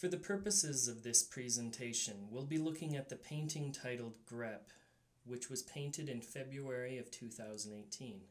For the purposes of this presentation, we'll be looking at the painting titled Grep, which was painted in February of 2018.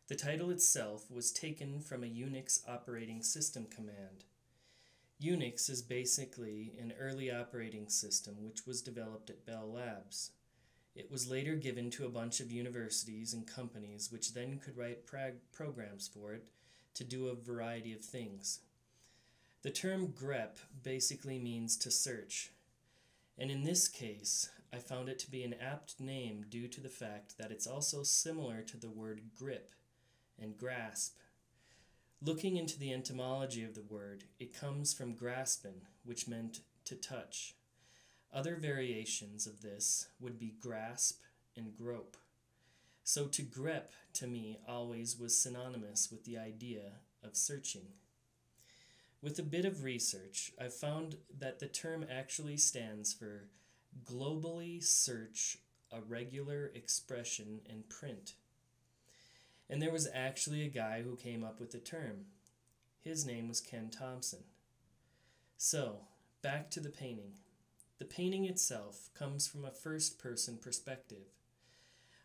The title itself was taken from a Unix operating system command. Unix is basically an early operating system which was developed at Bell Labs. It was later given to a bunch of universities and companies which then could write programs for it to do a variety of things. The term grep basically means to search, and in this case I found it to be an apt name due to the fact that it's also similar to the word grip and grasp. Looking into the etymology of the word, it comes from graspin, which meant to touch. Other variations of this would be grasp and grope. So to grep, to me, always was synonymous with the idea of searching. With a bit of research, I've found that the term actually stands for globally search a regular expression and print. And there was actually a guy who came up with the term. His name was Ken Thompson. So, back to the painting. The painting itself comes from a first-person perspective.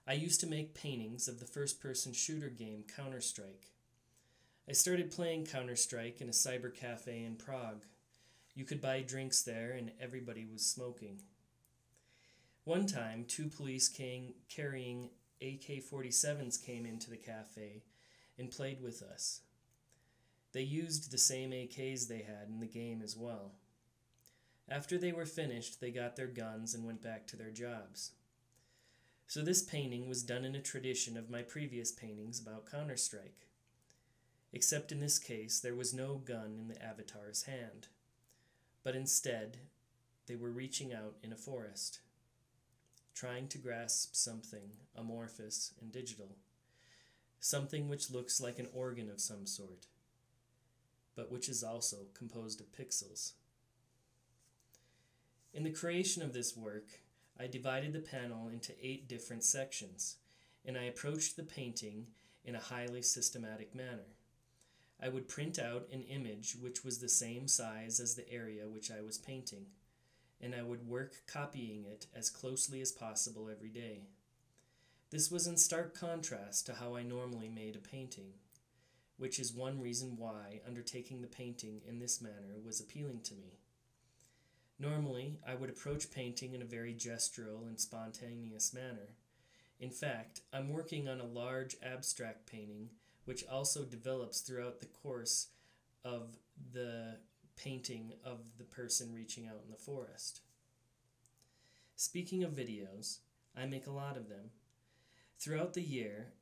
I used to make paintings of the first-person shooter game Counter-Strike. I started playing Counter-Strike in a cyber cafe in Prague. You could buy drinks there and everybody was smoking. One time, two police carrying AK-47s came into the cafe and played with us. They used the same AKs they had in the game as well. After they were finished, they got their guns and went back to their jobs. So this painting was done in a tradition of my previous paintings about Counter-Strike. Except in this case, there was no gun in the avatar's hand, but instead, they were reaching out in a forest, trying to grasp something amorphous and digital, something which looks like an organ of some sort, but which is also composed of pixels. In the creation of this work, I divided the panel into 8 different sections, and I approached the painting in a highly systematic manner. I would print out an image which was the same size as the area which I was painting, and I would work copying it as closely as possible every day. This was in stark contrast to how I normally made a painting, which is one reason why undertaking the painting in this manner was appealing to me. Normally, I would approach painting in a very gestural and spontaneous manner. In fact, I'm working on a large abstract painting which also develops throughout the course of the painting of the person reaching out in the forest. Speaking of videos, I make a lot of them. Throughout the year,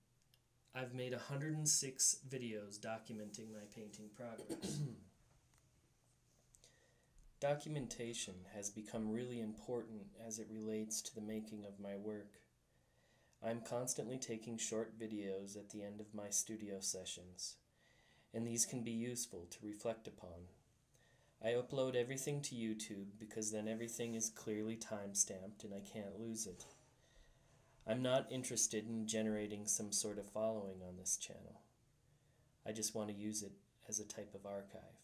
I've made 106 videos documenting my painting progress. Documentation has become really important as it relates to the making of my work. I'm constantly taking short videos at the end of my studio sessions, and these can be useful to reflect upon. I upload everything to YouTube because then everything is clearly time-stamped and I can't lose it. I'm not interested in generating some sort of following on this channel. I just want to use it as a type of archive.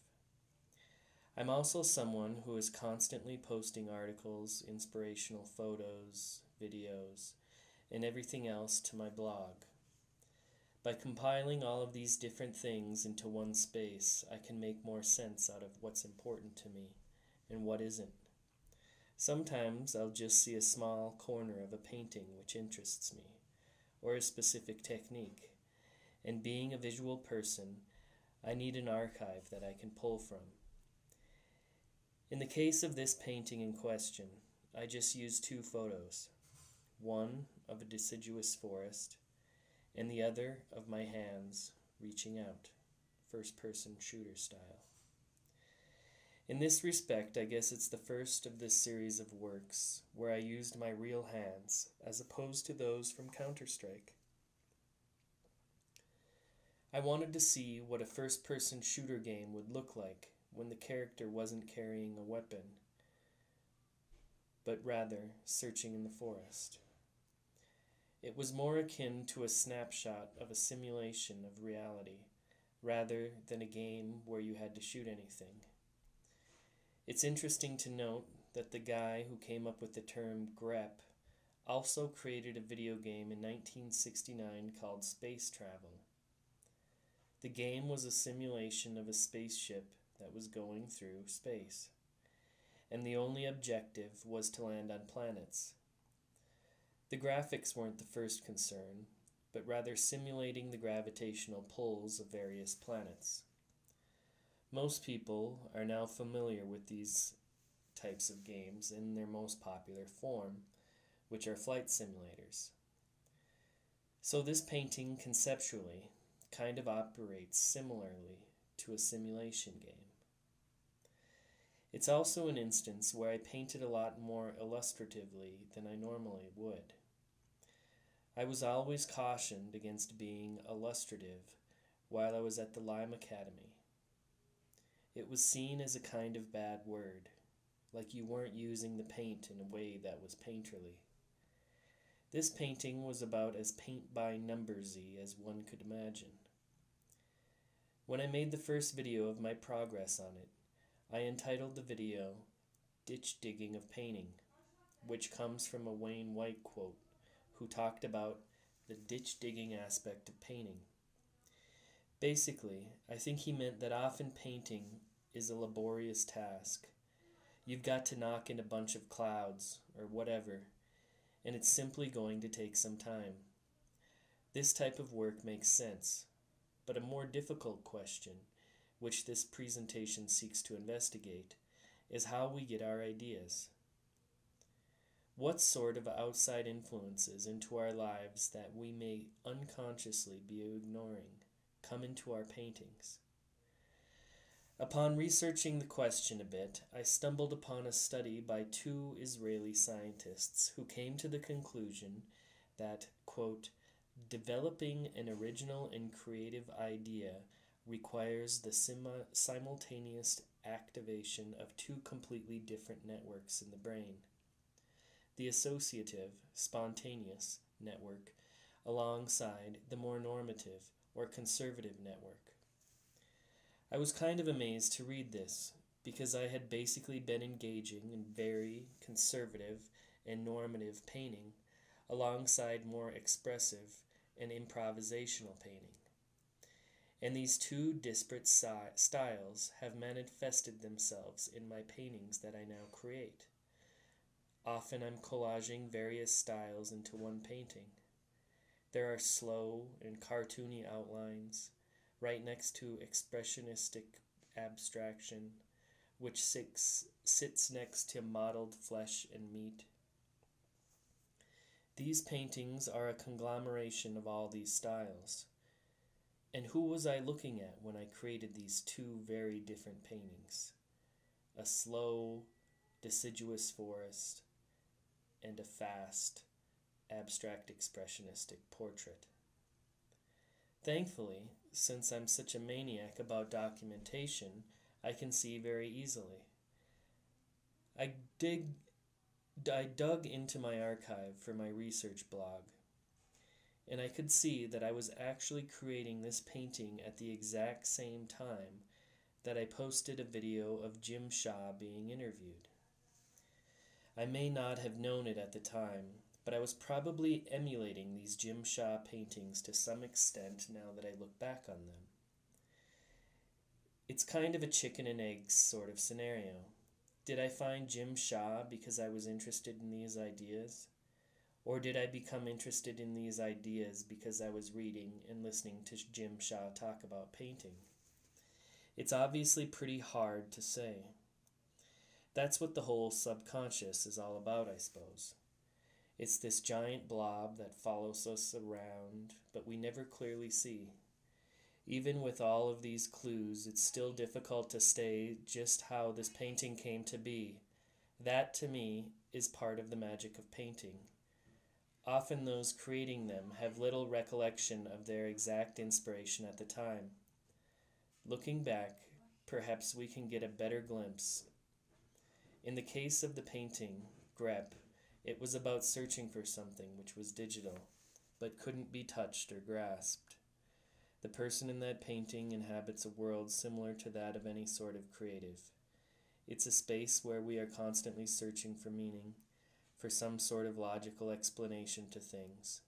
I'm also someone who is constantly posting articles, inspirational photos, videos, and everything else to my blog. By compiling all of these different things into one space, I can make more sense out of what's important to me and what isn't. Sometimes I'll just see a small corner of a painting which interests me, or a specific technique, and being a visual person, I need an archive that I can pull from. In the case of this painting in question, I just used 2 photos, one of a deciduous forest, and the other of my hands reaching out, first-person shooter style. In this respect, I guess it's the first of this series of works where I used my real hands as opposed to those from Counter-Strike. I wanted to see what a first-person shooter game would look like when the character wasn't carrying a weapon, but rather searching in the forest. It was more akin to a snapshot of a simulation of reality, rather than a game where you had to shoot anything. It's interesting to note that the guy who came up with the term grep also created a video game in 1969 called Space Travel. The game was a simulation of a spaceship that was going through space, and the only objective was to land on planets. The graphics weren't the first concern, but rather simulating the gravitational pulls of various planets. Most people are now familiar with these types of games in their most popular form, which are flight simulators. So this painting conceptually kind of operates similarly to a simulation game. It's also an instance where I painted a lot more illustratively than I normally would. I was always cautioned against being illustrative while I was at the Lime Academy. It was seen as a kind of bad word, like you weren't using the paint in a way that was painterly. This painting was about as paint-by-numbersy as one could imagine. When I made the first video of my progress on it, I entitled the video Ditch Digging of Painting, which comes from a Wayne White quote, who talked about the ditch digging aspect of painting. Basically, I think he meant that often painting is a laborious task. You've got to knock in a bunch of clouds, or whatever, and it's simply going to take some time. This type of work makes sense, but a more difficult question, which this presentation seeks to investigate, is how we get our ideas. What sort of outside influences into our lives that we may unconsciously be ignoring come into our paintings? Upon researching the question a bit, I stumbled upon a study by two Israeli scientists who came to the conclusion that, quote, developing an original and creative idea requires the simultaneous activation of two completely different networks in the brain. The associative, spontaneous network alongside the more normative or conservative network. I was kind of amazed to read this because I had basically been engaging in very conservative and normative painting alongside more expressive and improvisational painting. And these two disparate styles have manifested themselves in my paintings that I now create. Often I'm collaging various styles into one painting. There are slow and cartoony outlines, right next to expressionistic abstraction, which sits next to mottled flesh and meat. These paintings are a conglomeration of all these styles. And who was I looking at when I created these two very different paintings? A slow, deciduous forest, and a fast, abstract expressionistic portrait. Thankfully, since I'm such a maniac about documentation, I can see very easily. I dug into my archive for my research blog, and I could see that I was actually creating this painting at the exact same time that I posted a video of Jim Shaw being interviewed. I may not have known it at the time, but I was probably emulating these Jim Shaw paintings to some extent now that I look back on them. It's kind of a chicken and egg sort of scenario. Did I find Jim Shaw because I was interested in these ideas? Or did I become interested in these ideas because I was reading and listening to Jim Shaw talk about painting? It's obviously pretty hard to say. That's what the whole subconscious is all about, I suppose. It's this giant blob that follows us around, but we never clearly see. Even with all of these clues, it's still difficult to say just how this painting came to be. That, to me, is part of the magic of painting. Often those creating them have little recollection of their exact inspiration at the time. Looking back, perhaps we can get a better glimpse. In the case of the painting, Grep, it was about searching for something which was digital, but couldn't be touched or grasped. The person in that painting inhabits a world similar to that of any sort of creative. It's a space where we are constantly searching for meaning, for some sort of logical explanation to things.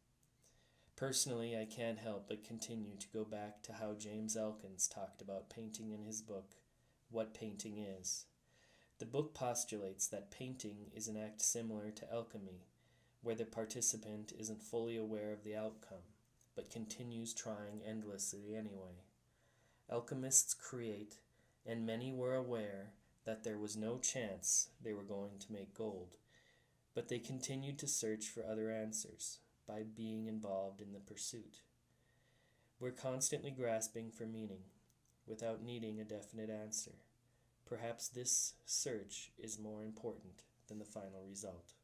Personally, I can't help but continue to go back to how James Elkins talked about painting in his book, What Painting Is. The book postulates that painting is an act similar to alchemy, where the participant isn't fully aware of the outcome, but continues trying endlessly anyway. Alchemists create, and many were aware that there was no chance they were going to make gold, but they continued to search for other answers by being involved in the pursuit. We're constantly grasping for meaning, without needing a definite answer. Perhaps this search is more important than the final result.